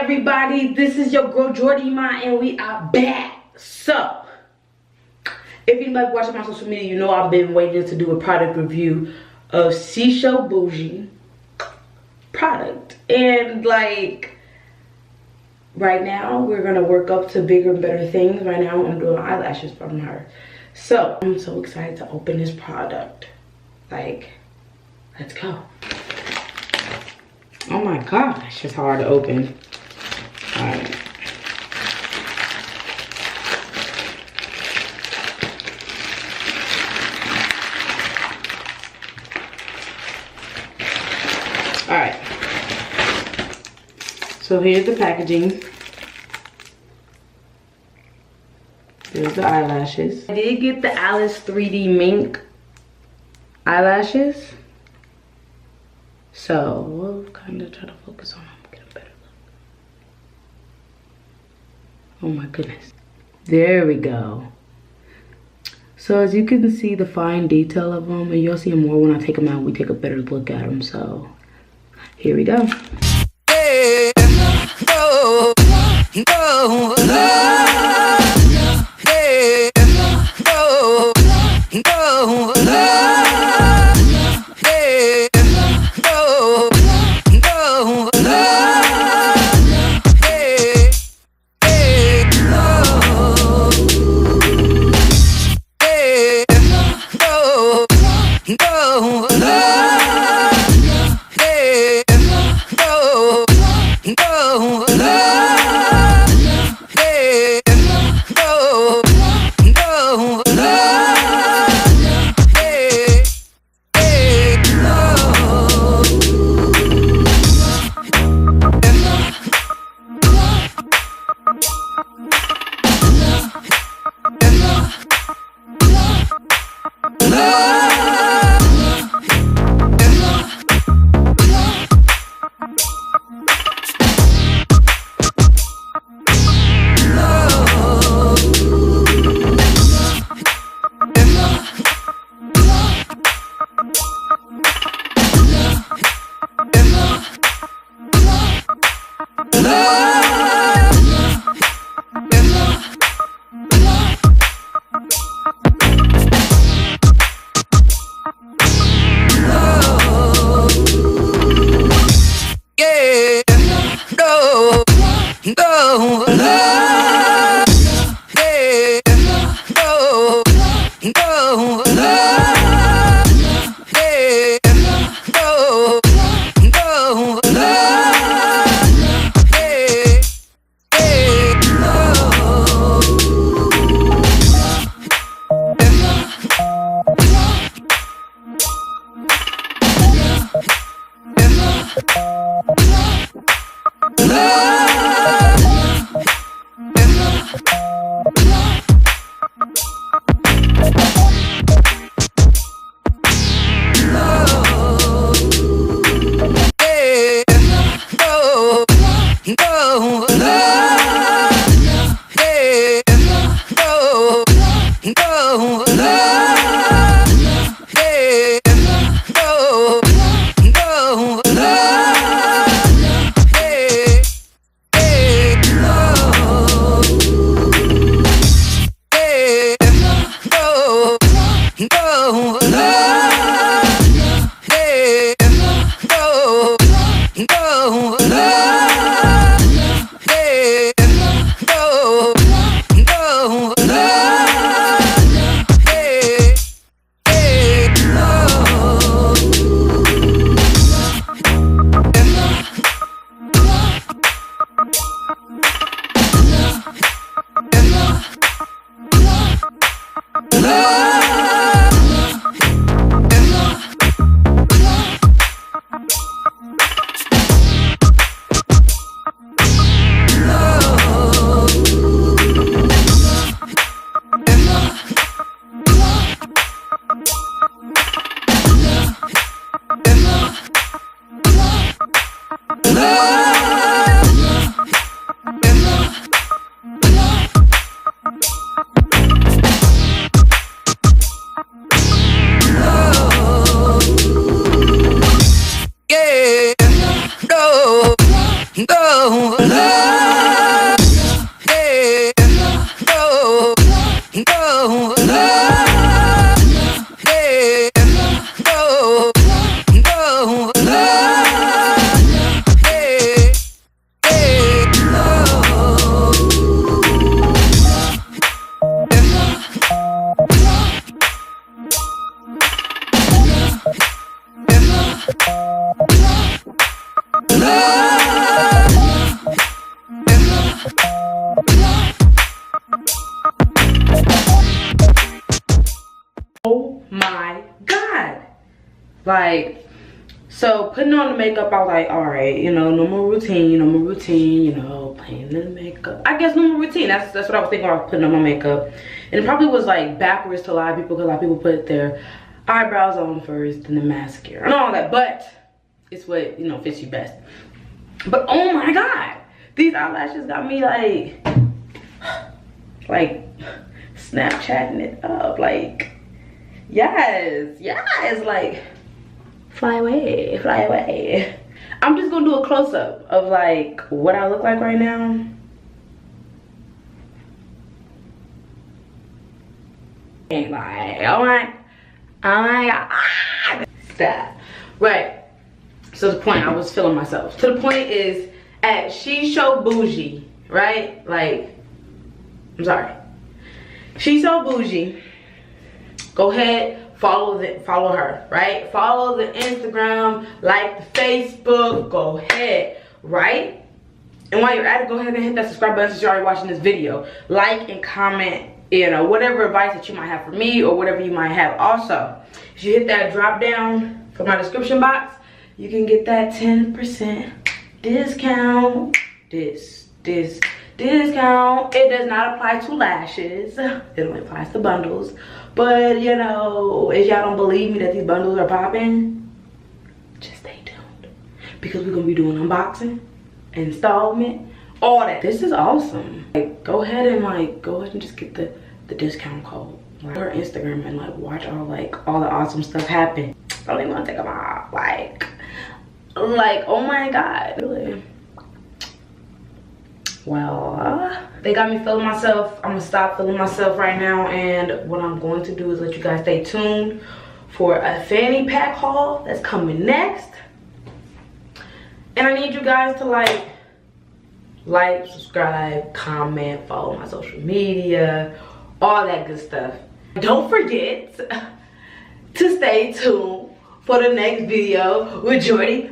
everybody, this is your girl Jordy Ma, and we are back. So if anybody watching my social media, you know I've been waiting to do a product review of Seashell Boujee product, and like right now we're gonna work up to bigger and better things. Right now I'm doing eyelashes from her, so I'm so excited to open this product. Like, let's go. Oh my gosh, it's hard to open. All right. All right. So here's the packaging. Here's the eyelashes. I did get the Alice 3D Mink eyelashes. So we'll kind of try to focus on them, get a better look. Oh my goodness. There we go. So as you can see the fine detail of them, and you'll see them more when I take them out. We take a better look at them. So here we go. Go, love. Oh my god. Like, so putting on the makeup, I was like, all right, you know, no more routine, you know, playing the makeup. I guess no more routine. That's what I was thinking when I was putting on my makeup. And it probably was like backwards to a lot of people, because a lot of people put their eyebrows on first and then mascara and all that. But it's what, you know, fits you best. But oh my god, these eyelashes got me like Snapchatting it up. Like, yes, like, fly away, fly away. I'm just gonna do a close-up of like what I look like right now. And like, oh my god, stop. Right, so the point, I was feeling myself. To the point is at She So Boujee, right? Like, I'm sorry, She So Boujee. Go ahead, follow her, right? Follow the Instagram, like the Facebook, go ahead, right? And while you're at it, go ahead and hit that subscribe button since you're already watching this video. Like and comment, you know, whatever advice that you might have for me or whatever you might have. Also, if you hit that drop down from my description box, you can get that 10% discount. Discount. It does not apply to lashes. It only applies to bundles. But you know, if y'all don't believe me that these bundles are popping, just stay tuned, because we're gonna be doing unboxing, installment, all that. This is awesome. Like, go ahead and just get the discount code. Like, her Instagram and like watch all the awesome stuff happen. I don't even want to take them off. Like, oh my god. Really. Well, they got me feeling myself. I'm gonna stop feeling myself right now, and what I'm going to do is let you guys stay tuned for a fanny pack haul that's coming next. And I need you guys to like, subscribe, comment, follow my social media, all that good stuff. Don't forget to stay tuned for the next video with Jordy.